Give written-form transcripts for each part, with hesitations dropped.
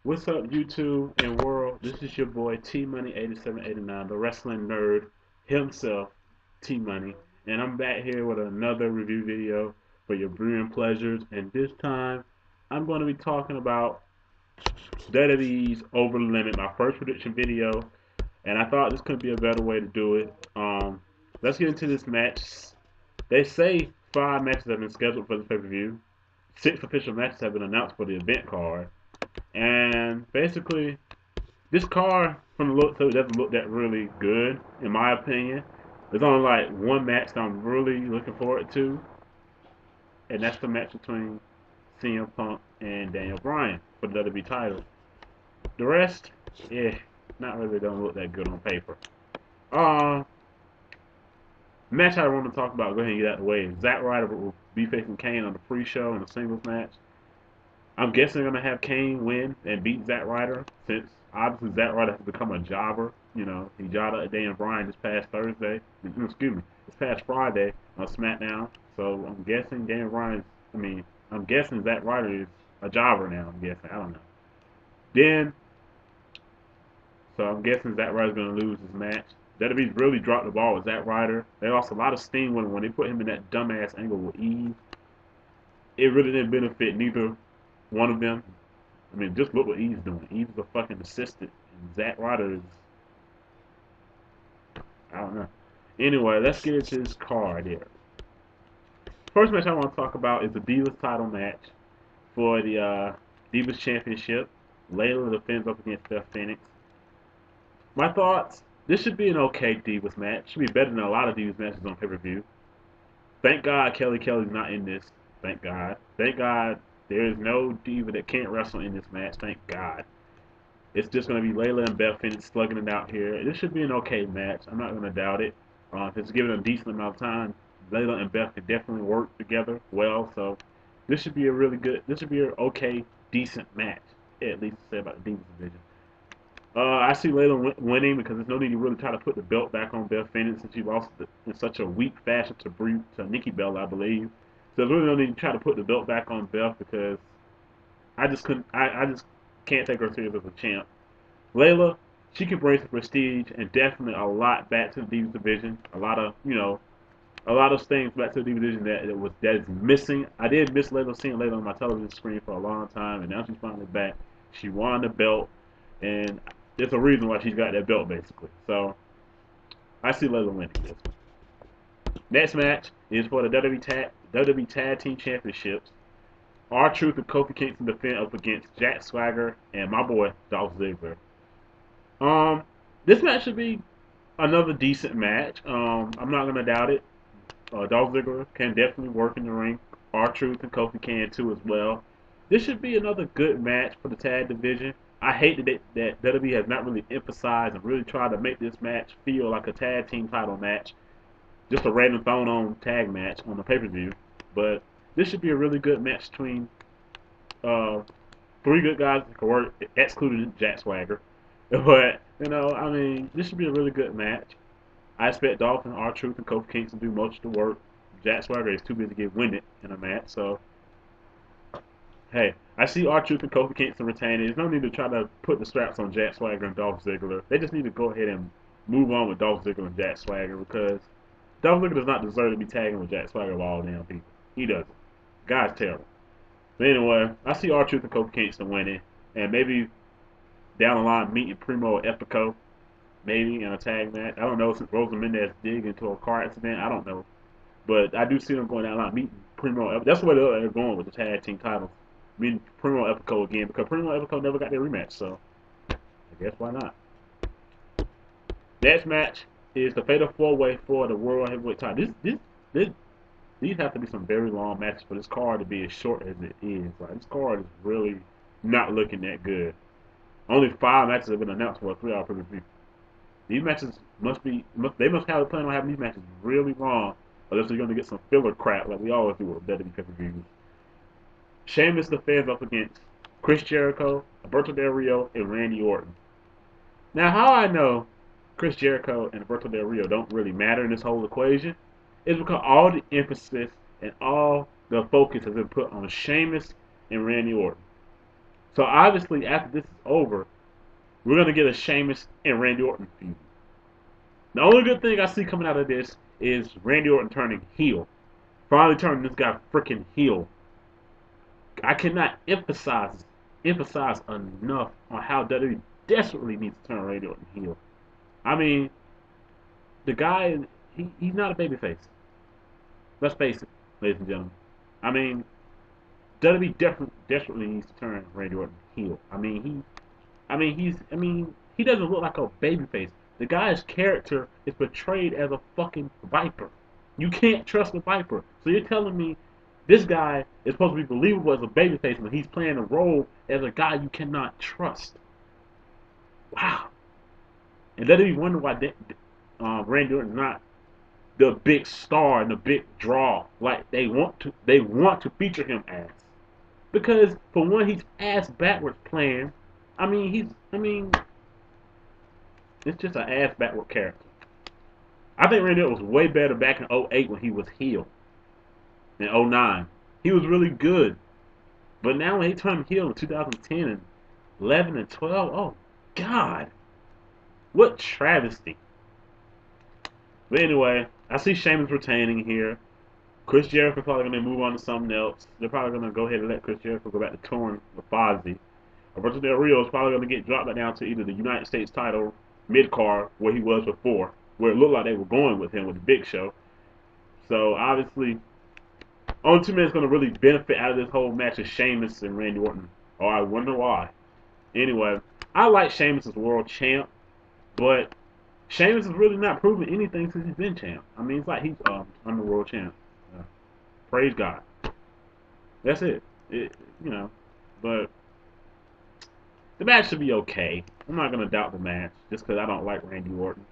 What's up, YouTube and world? This is your boy T Money 8789, the wrestling nerd himself, T Money, and I'm back here with another review video for your viewing pleasures. And this time, I'm going to be talking about WWE's Over the Limit, my first prediction video, and I thought this could be a better way to do it. Let's get into this match. They say 5 matches have been scheduled for this pay-per-view. 6 official matches have been announced for the event card. And basically, this card, from the look, so it doesn't look that really good, in my opinion. There's only like one match that I'm really looking forward to, and that's the match between CM Punk and Daniel Bryan for the WWE title. The rest, yeah, not really don't look that good on paper. Uh, Match I want to talk about, go ahead and get out of the way. Zack Ryder will be facing Kane on the pre-show in a singles match. I'm guessing they're going to have Kane win and beat Zack Ryder, since obviously Zack Ryder has become a jobber. You know, he jobbed at Daniel Bryan this past Thursday. Excuse me, this past Friday on SmackDown. So I'm guessing I'm guessing Zack Ryder is a jobber now. I'm guessing. I don't know. Then, so I'm guessing Zack Ryder's going to lose this match. WWE's really dropped the ball with Zack Ryder. They lost a lot of steam when they put him in that dumbass angle with Eve. It really didn't benefit neither one of them. I mean, just look what Eve's doing. Eve's a fucking assistant, and Zack Ryder is, I don't know. Anyway, let's get into this card here. First match I want to talk about is the Divas title match for the Divas Championship. Layla defends up against Beth Phoenix. My thoughts: this should be an okay Divas match. Should be better than a lot of Divas matches on pay-per-view. Thank God Kelly's not in this. Thank God. Thank God there is no diva that can't wrestle in this match. Thank God. It's just going to be Layla and Beth Phoenix slugging it out here. This should be an okay match. I'm not going to doubt it. If it's given a decent amount of time, Layla and Beth could definitely work together well. So this should be this should be an okay, decent match. Yeah, at least to say about the Divas division. I see Layla winning because there's no need to really try to put the belt back on Beth Phoenix since she lost it in such a weak fashion to Nikki Bella, I believe. So there's really no need to try to put the belt back on Beth because I just can't take her serious as a champ. Layla, she can bring some prestige and definitely a lot back to the Divas division. A lot of a lot of things back to the Divas division that is missing. I did miss seeing Layla on my television screen for a long time, and now she's finally back. She won the belt, and there's a reason why she's got that belt basically. So I see Layla winning this. Next match is for the WWE Tag Team Championships. R-Truth and Kofi Kingston defend up against Jack Swagger and my boy Dolph Ziggler. This match should be another decent match. I'm not gonna doubt it. Dolph Ziggler can definitely work in the ring. R-Truth and Kofi can too as well. This should be another good match for the tag division. I hate that WWE has not really emphasized and really tried to make this match feel like a tag team title match, just a random thrown on tag match on the pay-per-view. But this should be a really good match between uh, 3 good guys that can work, excluding Jack Swagger. But I mean, this should be a really good match. I expect Dolph and R-Truth and Kofi Kingston to do most of the work. Jack Swagger is too busy to get winded in a match, so hey, I see R-Truth and Kofi Kingston retaining. There's no need to try to put the straps on Jack Swagger and Dolph Ziggler. They just need to go ahead and move on with Dolph Ziggler and Jack Swagger because Dolph Ziggler does not deserve to be tagging with Jack Swagger of all damn people. He doesn't. Guy's terrible. But anyway, I see R-Truth and Kofi Kingston winning, and maybe down the line meeting Primo or Epico, maybe in a tag match. I don't know, since Rosa Mendez did into a car accident. I don't know. But I do see them going down the line meeting Primo. That's where they're going with the tag team titles. Meeting Primo and Epico again because Primo and Epico never got their rematch, so I guess why not. Next match is the Fatal 4-Way for the World Heavyweight title. These have to be some very long matches for this card to be as short as it is. Like, this card is really not looking that good. Only 5 matches have been announced for a 3-hour pay-per-view. These matches they must have a plan on having these matches really long, unless they're going to get some filler crap like we always do with WWE pay-per-views. Sheamus defends up against Chris Jericho, Alberto Del Rio, and Randy Orton. Now, how I know Chris Jericho and Alberto Del Rio don't really matter in this whole equation is because all the emphasis and all the focus has been put on Sheamus and Randy Orton. So obviously, after this is over, we're gonna get a Sheamus and Randy Orton feud. The only good thing I see coming out of this is Randy Orton turning heel. Finally turning this guy freaking heel. I cannot emphasize enough on how WWE desperately needs to turn Randy Orton heel. I mean, the guy, he's not a babyface. Let's face it, ladies and gentlemen. I mean, WWE desperately needs to turn Randy Orton heel. He doesn't look like a babyface. The guy's character is portrayed as a fucking viper. You can't trust the viper. So you're telling me this guy is supposed to be believable as a babyface when he's playing a role as a guy you cannot trust. Wow. And then you wonder why Randy Orton's not the big star and the big draw like they want to feature him as. Because for one, he's ass backwards playing. It's just an ass backward character. I think Randy Orton was way better back in '08 when he was heel. In '09, he was really good. But now when he turned heel in 2010 and 11 and 12, oh God, what travesty. But anyway, I see Sheamus retaining here. Chris Jericho probably going to move on to something else. They're probably going to go ahead and let Chris Jericho go back to touring with Fozzy. Alberto Del Rio is probably going to get dropped back down to either the United States title mid-card where he was before, where it looked like they were going with him with the Big Show. So obviously, only two men that's going to really benefit out of this whole match is Sheamus and Randy Orton. Oh, I wonder why. Anyway, I like Sheamus as world champ, but Sheamus has really not proven anything since he's been champ. I mean, it's like I'm the world champ. Praise God. That's it. But the match should be okay. I'm not gonna doubt the match just because I don't like Randy Orton.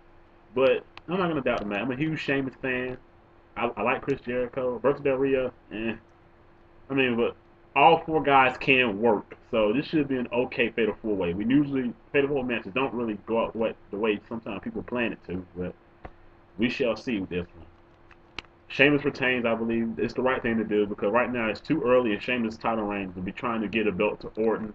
But I'm not gonna doubt the match. I'm a huge Sheamus fan. I like Chris Jericho, Alberto Del Rio. But all four guys can work, so this should be an okay Fatal 4-Way. We usually Fatal 4 matches don't really go out the way sometimes people plan it to, but we shall see with this one. Sheamus retains, I believe. It's the right thing to do because right now it's too early in Sheamus' title reign to be trying to get a belt to Orton.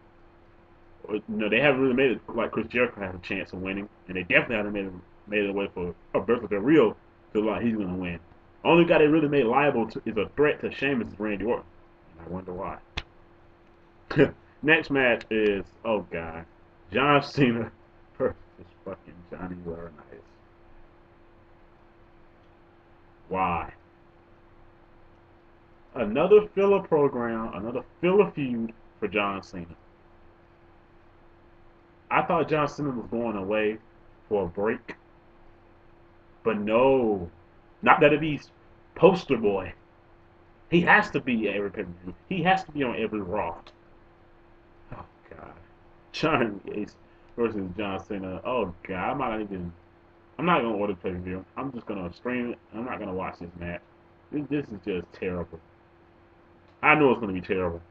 They haven't really made it like Chris Jericho has a chance of winning, and they definitely haven't made it a way for Alberto Del Rio to like he's going to win. Only guy they really made liable is a threat to Sheamus is Randy Orton. And I wonder why. Next match is, oh God, John Cena versus fucking Johnny Laurinaitis. Why? Another filler program, another filler feud for John Cena. I thought John Cena was going away for a break, but no, not that he's poster boy. He has to be every pay-per-view. He has to be on every Raw. Oh God, Shawn Gates versus John Cena. Oh God, I'm not gonna order pay-per-view. I'm just gonna stream it. I'm not gonna watch this match. This is just terrible. I know it's gonna be terrible.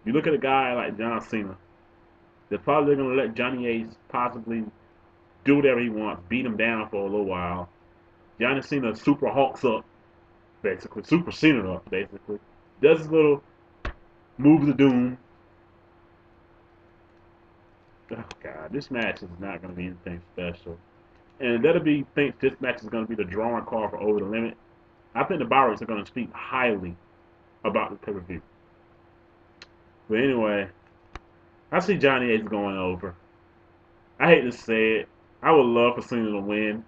You look at a guy like John Cena. They're probably gonna let Johnny Ace possibly do whatever he wants, beat him down for a little while. Johnny Cena super hulks up, basically, super Cena up, basically. Does his little moves of doom. Oh God, this match is not gonna be anything special. And WWE thinks this match is gonna be the drawing card for Over the Limit. I think the buyers are gonna speak highly about the pay-per-view. But anyway, I see Johnny Ace going over. I hate to say it. I would love for Cena to win.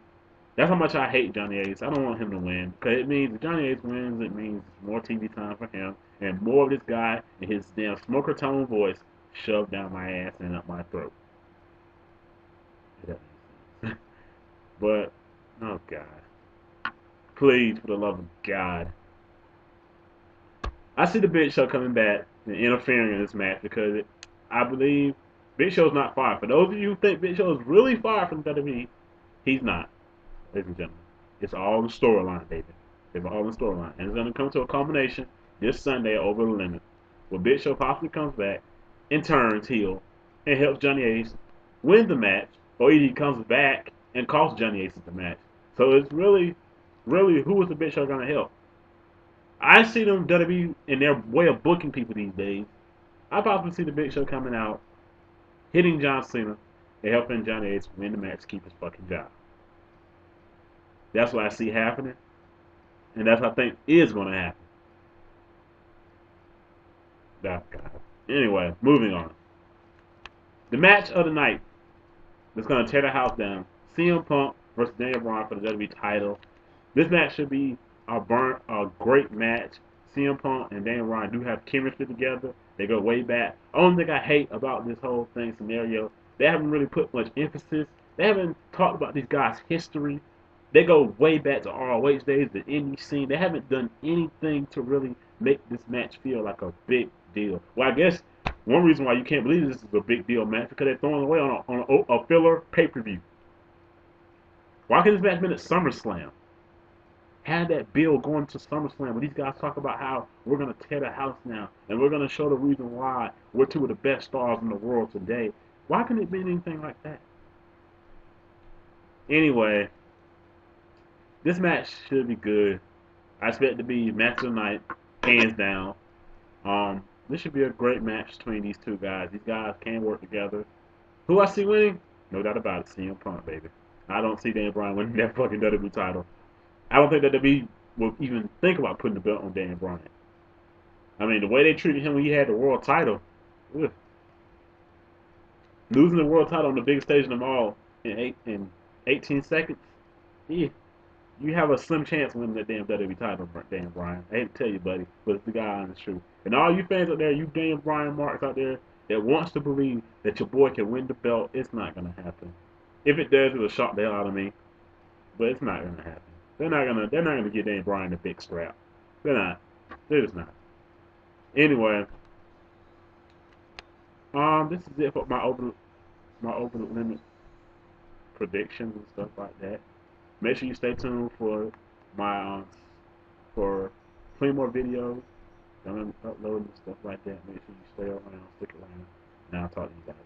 That's how much I hate Johnny Ace. I don't want him to win. Because it means if Johnny Ace wins, it means more TV time for him. And more of this guy and his damn smoker tone voice shoved down my ass and up my throat. But, oh God. Please, for the love of God. I see the Big Show coming back and interfering in this match because I believe Big Show's not fired. For those of you who think Big Show is really fired from WWE, he's not, ladies and gentlemen. It's all the storyline, baby. It's all the storyline. And it's going to come to a culmination this Sunday Over the Limit, where Big Show possibly comes back and turns heel and helps Johnny Ace win the match, or either he comes back and costs Johnny Ace the match. So it's really, who is the Big Show going to help? I see them WWE in their way of booking people these days. I possibly see the Big Show coming out, hitting John Cena, and helping Johnny Ace win the match, keep his fucking job. That's what I see happening, and that's what I think is going to happen. That guy. Anyway, moving on. The match of the night that's going to tear the house down. CM Punk versus Daniel Bryan for the WWE title. This match should be a great match. CM Punk and Daniel Bryan do have chemistry together. They go way back. Only thing I hate about this whole thing scenario, they haven't really put much emphasis. They haven't talked about these guys' history. They go way back to ROH days, the indie scene. They haven't done anything to really make this match feel like a big deal. Well, I guess one reason why you can't believe this is a big deal match because they're throwing away on a filler pay-per-view. Why can't this match been at SummerSlam? Had that build going to SummerSlam where these guys talk about how we're going to tear the house now and we're going to show the reason why we're two of the best stars in the world today. Why couldn't it be anything like that? Anyway, this match should be good. I expect it to be match of the night, hands down. This should be a great match between these two guys. These guys can work together. Who I see winning? No doubt about it, CM Punk, baby. I don't see Daniel Bryan winning that fucking WWE title. I don't think that WWE will even think about putting the belt on Daniel Bryan. I mean, the way they treated him when he had the world title, ugh. Losing the world title on the biggest stage in them all in 18 seconds, yeah, you have a slim chance winning that damn WWE title, Daniel Bryan. I hate to tell you, buddy, but it's the guy on the truth. And all you fans out there, you Daniel Bryan marks out there that wants to believe that your boy can win the belt, it's not gonna happen. If it does, it'll shock the hell out of me. But it's not gonna happen. They're not gonna give Daniel Bryan the big scrap. They're not. They're just not. Anyway, this is it for my open limit predictions and stuff like that. Make sure you stay tuned for my for plenty more videos. I'm uploading and stuff like that. Make sure you stay around, stick around, and I'll talk to you guys.